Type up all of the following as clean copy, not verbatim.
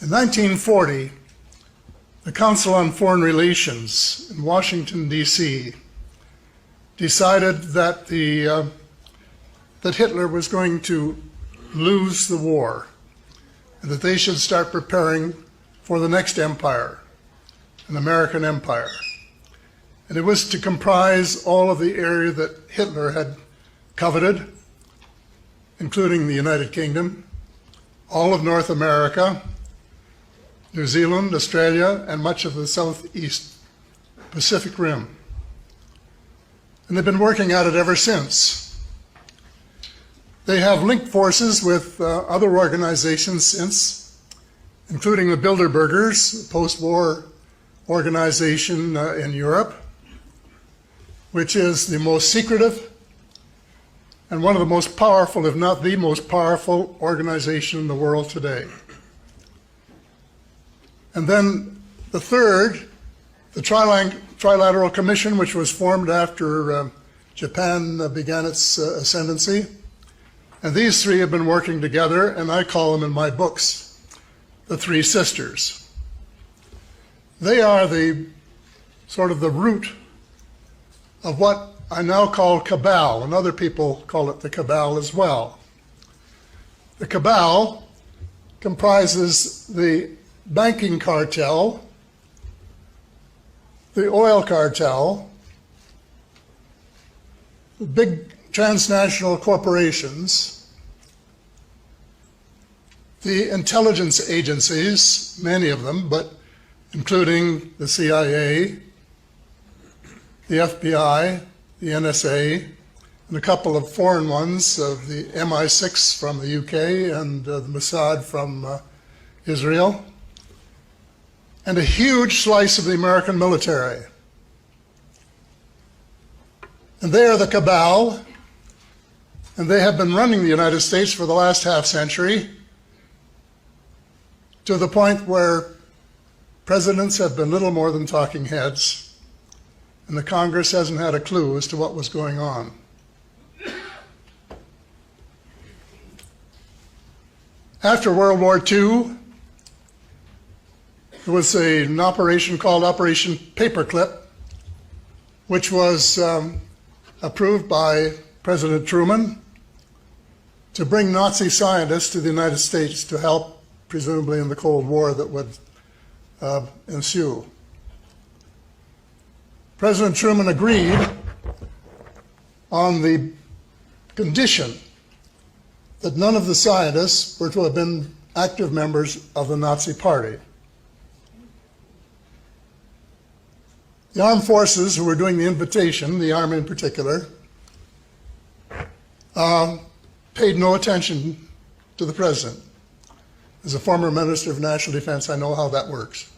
In 1940, the Council on Foreign Relations in Washington, D.C. decided that Hitler was going to lose the war and that they should start preparing for the next empire, an American empire. And it was to comprise all of the area that Hitler had coveted, including the United Kingdom, all of North America, New Zealand, Australia, and much of the Southeast Pacific Rim. And they've been working at it ever since. They have linked forces with other organizations since, including the Bilderbergers, a post-war organization in Europe, which is the most secretive and one of the most powerful, if not the most powerful organization in the world today. And then the third, the Trilateral Commission, which was formed after Japan began its ascendancy. And these three have been working together, and I call them in my books the Three Sisters. They are the sort of the root of what I now call cabal, and other people call it the cabal as well. The cabal comprises the banking cartel, the oil cartel, the big transnational corporations, the intelligence agencies, many of them, but including the CIA, the FBI, the NSA, and a couple of foreign ones, of the MI6 from the UK and the Mossad from Israel, and a huge slice of the American military. And they are the cabal, and they have been running the United States for the last half-century, to the point where presidents have been little more than talking heads, and the Congress hasn't had a clue as to what was going on. After World War II, there was an operation called Operation Paperclip, which was approved by President Truman to bring Nazi scientists to the United States to help, presumably in the Cold War that would ensue. President Truman agreed on the condition that none of the scientists were to have been active members of the Nazi Party. The armed forces who were doing the invitation, the Army in particular, paid no attention to the president. As a former Minister of National Defense, I know how that works.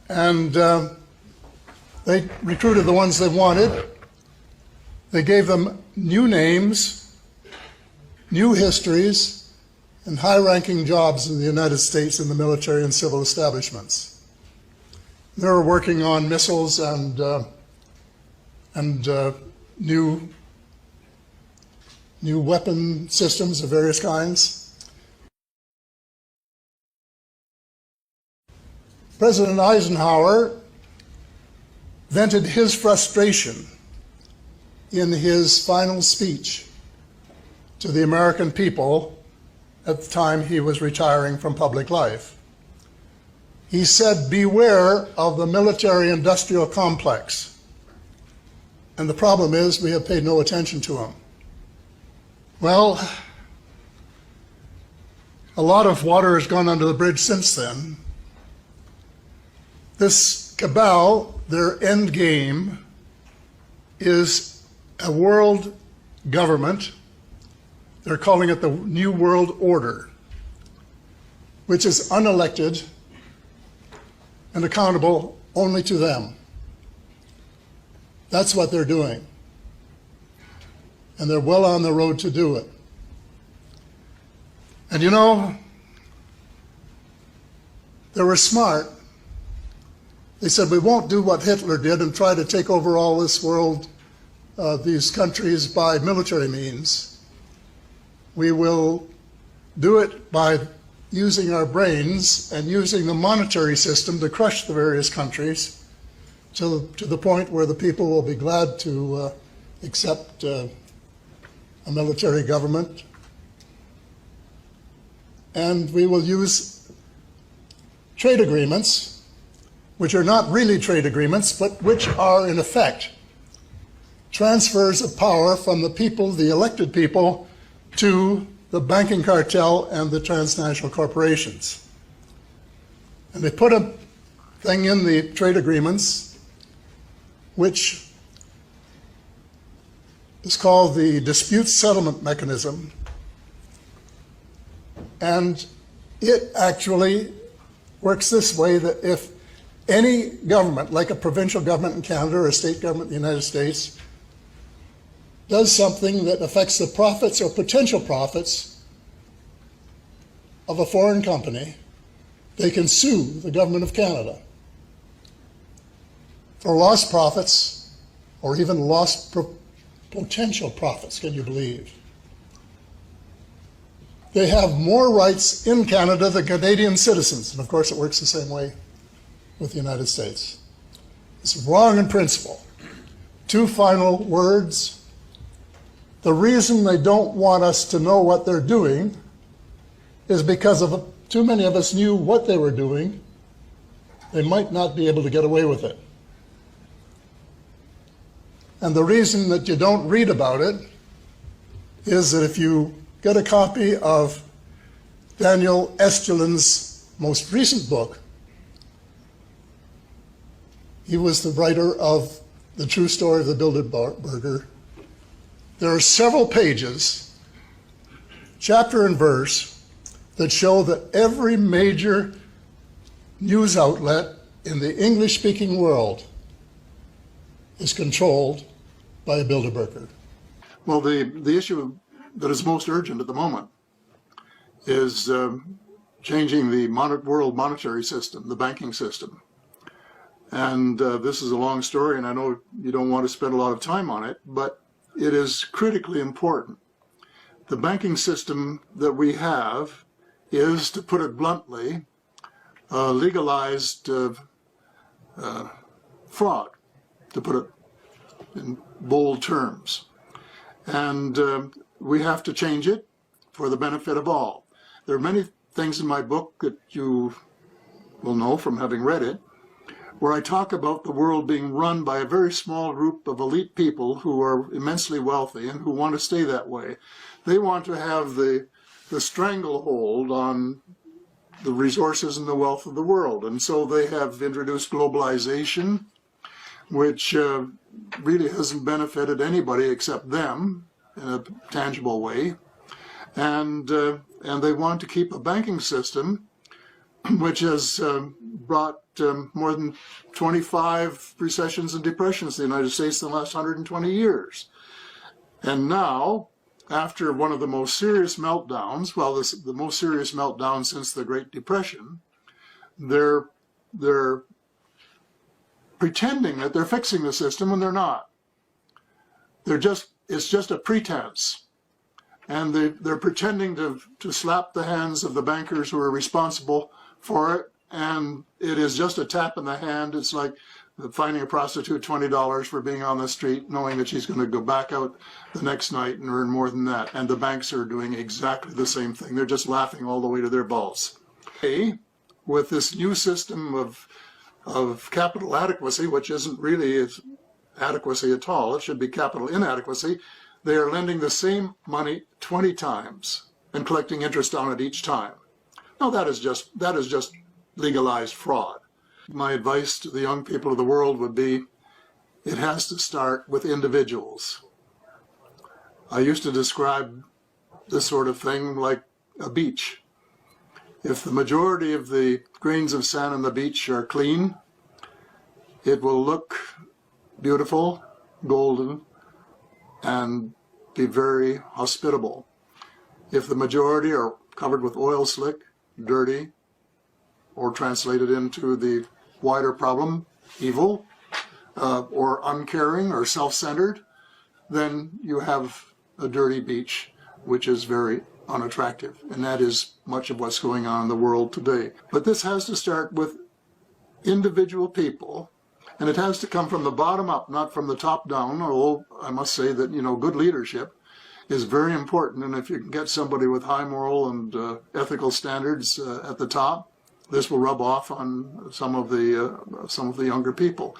And they recruited the ones they wanted. They gave them new names, new histories, and high-ranking jobs in the United States in the military and civil establishments. They were working on missiles and new weapon systems of various kinds. President Eisenhower vented his frustration in his final speech to the American people at the time he was retiring from public life. He said, "Beware of the military-industrial complex." And the problem is we have paid no attention to him. Well, a lot of water has gone under the bridge since then. This cabal, their end game, is a world government. They're calling it the New World Order, which is unelected and accountable only to them. That's what they're doing. And they're well on the road to do it. And you know, they were smart. They said, we won't do what Hitler did and try to take over all this world, these countries by military means. We will do it by using our brains and using the monetary system to crush the various countries to the point where the people will be glad to accept a military government. And we will use trade agreements, which are not really trade agreements, but which are in effect transfers of power from the people, the elected people, to the banking cartel and the transnational corporations. And they put a thing in the trade agreements which is called the dispute settlement mechanism. And it actually works this way, that if any government, like a provincial government in Canada or a state government in the United States, does something that affects the profits or potential profits of a foreign company, they can sue the government of Canada for lost profits or even lost potential profits, can you believe? They have more rights in Canada than Canadian citizens, and of course it works the same way with the United States. It's wrong in principle. Two final words. The reason they don't want us to know what they're doing is because of too many of us knew what they were doing. They might not be able to get away with it. And the reason that you don't read about it is that if you get a copy of Daniel Estulin's most recent book, he was the writer of The True Story of the Bilderberger. There are several pages, chapter and verse, that show that every major news outlet in the English-speaking world is controlled by a Bilderberger. Well, the issue that is most urgent at the moment is changing the world monetary system, the banking system. And this is a long story, and I know you don't want to spend a lot of time on it, but it is critically important. The banking system that we have is, to put it bluntly, legalized fraud, to put it in bold terms. And we have to change it for the benefit of all. There are many things in my book that you will know from having read it, where I talk about the world being run by a very small group of elite people who are immensely wealthy and who want to stay that way. They want to have the stranglehold on the resources and the wealth of the world. And so they have introduced globalization, which really hasn't benefited anybody except them in a tangible way. And they want to keep a banking system which has brought more than 25 recessions and depressions in the United States in the last 120 years. And now, after one of the most serious meltdowns, well, the most serious meltdown since the Great Depression, they're pretending that they're fixing the system when they're not. It's just a pretense. And they're pretending to slap the hands of the bankers who are responsible for it, and it is just a tap in the hand. It's like finding a prostitute $20 for being on the street, knowing that she's going to go back out the next night and earn more than that. And the banks are doing exactly the same thing. They're just laughing all the way to their balls. With this new system of capital adequacy, which isn't really adequacy at all, it should be capital inadequacy, they are lending the same money 20 times and collecting interest on it each time. Now that is just legalized fraud. My advice to the young people of the world would be, it has to start with individuals. I used to describe this sort of thing like a beach. If the majority of the grains of sand on the beach are clean, it will look beautiful, golden, and be very hospitable. If the majority are covered with oil slick, dirty, or translated into the wider problem, evil, or uncaring or self-centered, then you have a dirty beach, which is very unattractive. And that is much of what's going on in the world today. But this has to start with individual people, and it has to come from the bottom up, not from the top down, although I must say that, good leadership is very important. And if you can get somebody with high moral and ethical standards at the top, this will rub off on some of the younger people.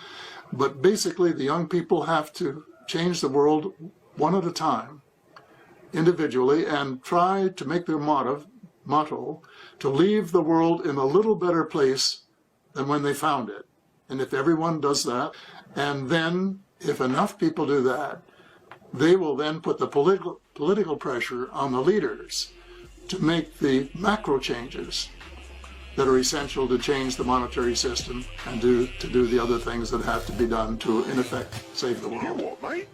But basically, the young people have to change the world one at a time, individually, and try to make their motto to leave the world in a little better place than when they found it. And if everyone does that, and then if enough people do that, they will then put the political pressure on the leaders to make the macro changes that are essential to change the monetary system and to do the other things that have to be done to, in effect, save the world. You what, mate?